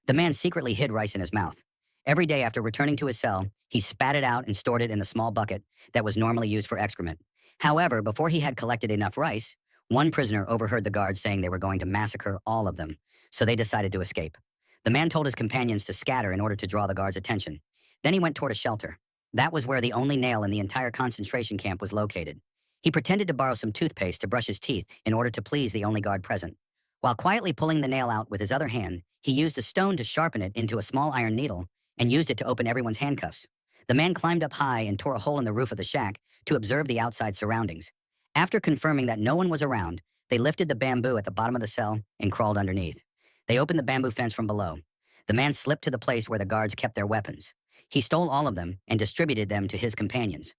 The man secretly hid rice in his mouth. Every day after returning to his cell, he spat it out and stored it in the small bucket that was normally used for excrement. However, before he had collected enough rice, one prisoner overheard the guards saying they were going to massacre all of them, so they decided to escape. The man told his companions to scatter in order to draw the guards' attention. Then he went toward a shelter. That was where the only nail in the entire concentration camp was located. He pretended to borrow some toothpaste to brush his teeth in order to please the only guard present. While quietly pulling the nail out with his other hand, he used a stone to sharpen it into a small iron needle and used it to open everyone's handcuffs. The man climbed up high and tore a hole in the roof of the shack to observe the outside surroundings. After confirming that no one was around, they lifted the bamboo at the bottom of the cell and crawled underneath. They opened the bamboo fence from below. The man slipped to the place where the guards kept their weapons. He stole all of them and distributed them to his companions.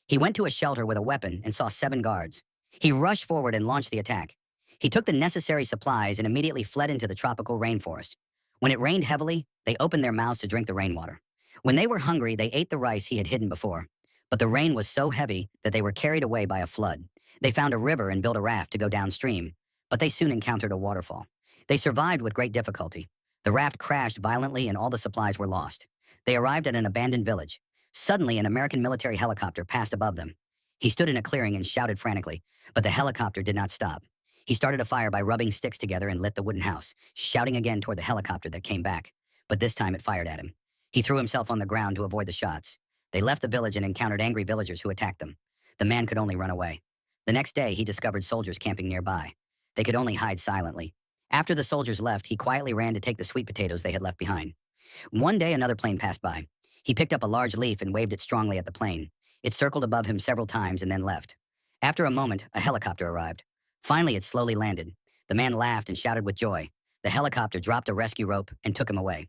He went to a shelter with a weapon and saw 7 guards. He rushed forward and launched the attack. He took the necessary supplies and immediately fled into the tropical rainforest. When it rained heavily, they opened their mouths to drink the rainwater. When they were hungry, they ate the rice he had hidden before. But the rain was so heavy that they were carried away by a flood. They found a river and built a raft to go downstream, but they soon encountered a waterfall. They survived with great difficulty. The raft crashed violently and all the supplies were lost. They arrived at an abandoned village. Suddenly, an American military helicopter passed above them. He stood in a clearing and shouted frantically, but the helicopter did not stop. He started a fire by rubbing sticks together and lit the wooden house, shouting again toward the helicopter that came back. But this time it fired at him. He threw himself on the ground to avoid the shots. They left the village and encountered angry villagers who attacked them. The man could only run away. The next day, he discovered soldiers camping nearby. They could only hide silently. After the soldiers left, he quietly ran to take the sweet potatoes they had left behind. One day, another plane passed by. He picked up a large leaf and waved it strongly at the plane. It circled above him several times and then left. After a moment, a helicopter arrived. Finally, it slowly landed. The man laughed and shouted with joy. The helicopter dropped a rescue rope and took him away.